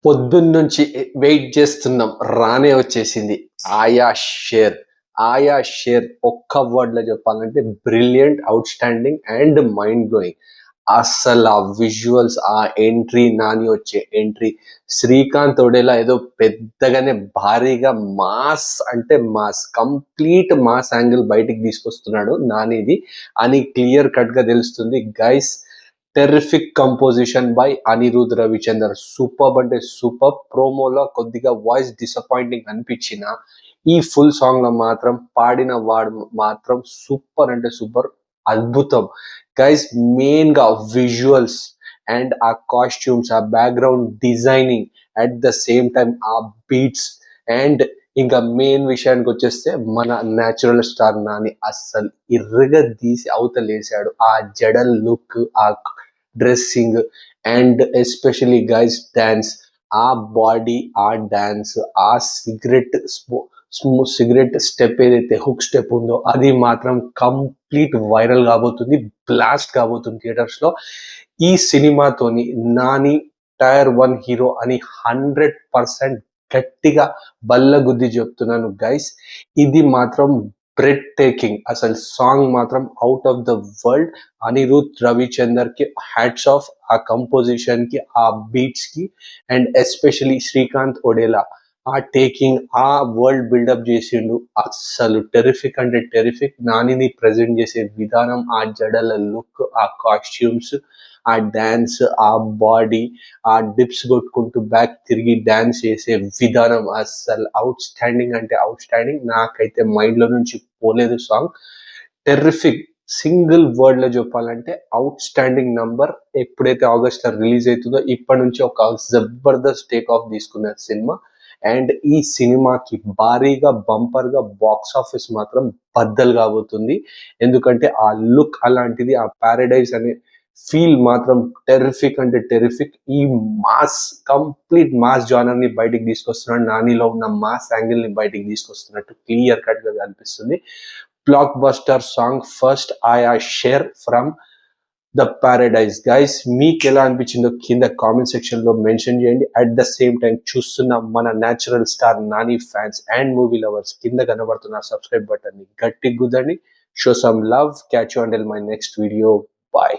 పొద్దున్నుంచి వెయిట్ చేస్తున్నాం. రానే వచ్చేసింది. 'ఆయా షేర్'. 'ఆయా షేర్' ఒక్క వర్డ్‌లో చెప్పాలంటే brilliant, outstanding and mind blowing. అస్సలు ఆ విజువల్స్, ఆ ఎంట్రీ, నాని వచ్చే ఎంట్రీ, శ్రీకాంత్ ఒడేలా ఏదో పెద్దగానే భారీగా మాస్ అంటే మాస్, కంప్లీట్ మాస్ యాంగిల్ బయటికి తీసుకొస్తున్నాడు నానిది అని క్లియర్ కట్‌గా తెలుస్తుంది. Guys, terrific composition by Anirudh Ravichander. Superb అంటే సూపర్బ్. ప్రోమోలో కొద్దిగా వాయిస్ డిసప్పాయింటింగ్ అనిపించినా ఈ ఫుల్ సాంగ్ లో మాత్రం పాడిన వాడు మాత్రం సూపర్ అంటే సూపర్, అద్భుతం. గైస్, మెయిన్ గా విజువల్స్ అండ్ ఆ కాస్ట్యూమ్స్, ఆ background designing, at the same time ఆ బీట్స్, అండ్ ఇంకా మెయిన్ విషయానికి వచ్చేస్తే మన న్యాచురల్ స్టార్ నాని అస్సలు ఇర్రగా తీసి అవతలేసాడు. ఆ జడల్ లుక్, ఆ dressing, and especially guys dance, ఆ బాడీ, ఆ డాన్స్, ఆ సిగరెట్ స్టెప్ ఏదైతే హుక్ స్టెప్ ఉందో అది మాత్రం కంప్లీట్ వైరల్ కాబోతుంది, బ్లాస్ట్ కాబోతుంది థియేటర్స్ లో. ఈ సినిమాతోని నాని టైర్ 1 హీరో అని 100% గట్టిగా బల్లగుద్ది చెప్తున్నాను గైస్. ఇది మాత్రం బ్రెడ్ టేకింగ్, అసలు సాంగ్ మాత్రం out of the world. Anirudh Ravichander కి హ్యాట్స్ ఆఫ్, ఆ కంపోజిషన్ కి, ఆ బీట్స్ కి, అండ్ ఎస్పెషలీ శ్రీకాంత్ ఒడేలా ఆ టేకింగ్, ఆ వరల్డ్ బిల్డప్ చేసిండు. అస్సలు టెరిఫిక్ అంటే టెరిఫిక్. నానిని ప్రజెంట్ చేసే విధానం, ఆ జడల లుక్, ఆ కాస్ట్యూమ్స్, ఆ డాన్స్, ఆ బాడీ, ఆ డిప్స్ కొట్టుకుంటూ బ్యాక్ తిరిగి డాన్స్ చేసే విధానం అస్సలు అవుట్ స్టాండింగ్ అంటే అవుట్ స్టాండింగ్. నాకైతే మైండ్ లో నుంచి పోలేదు సాంగ్. టెర్రిఫిక్, సింగిల్ వర్డ్ లో చెప్పాలంటే అవుట్ స్టాండింగ్ నంబర్. ఎప్పుడైతే ఆగస్ట్ లో రిలీజ్ అవుతుందో ఇప్పటి నుంచి ఒక జబర్దస్త్ టేక్ ఆఫ్ తీసుకున్న సినిమా. అండ్ ఈ సినిమాకి భారీగా బంపర్ గా బాక్స్ ఆఫీస్ మాత్రం బద్దలు కాబోతుంది. ఎందుకంటే ఆ లుక్ అలాంటిది, ఆ పారడైజ్ అనే ఫీల్ మాత్రం టెర్రిఫిక్ అంటే టెర్రిఫిక్. ఈ మాస్, కంప్లీట్ మాస్ జానర్ ని బయటికి తీసుకొస్తున్నాడు. నానిలో ఉన్న మాస్ యాంగిల్ ని బయటికి తీసుకొస్తున్నట్టు క్లియర్ కట్ గా కనిపిస్తుంది. బ్లాక్ బస్టర్ సాంగ్ ఫస్ట్ ఆయా share from the paradise. Guys, మీకు ఎలా అనిపించిందో కింద కామెంట్ సెక్షన్ లో మెన్షన్ చేయండి. అట్ ద సేమ్ టైం చూస్తున్న మన natural star Nani fans and movie lovers కింద కనబడుతున్న సబ్స్క్రైబ్ బటన్ ని గట్టి గుద్దండి. Show some love. Catch you until my next video. Bye.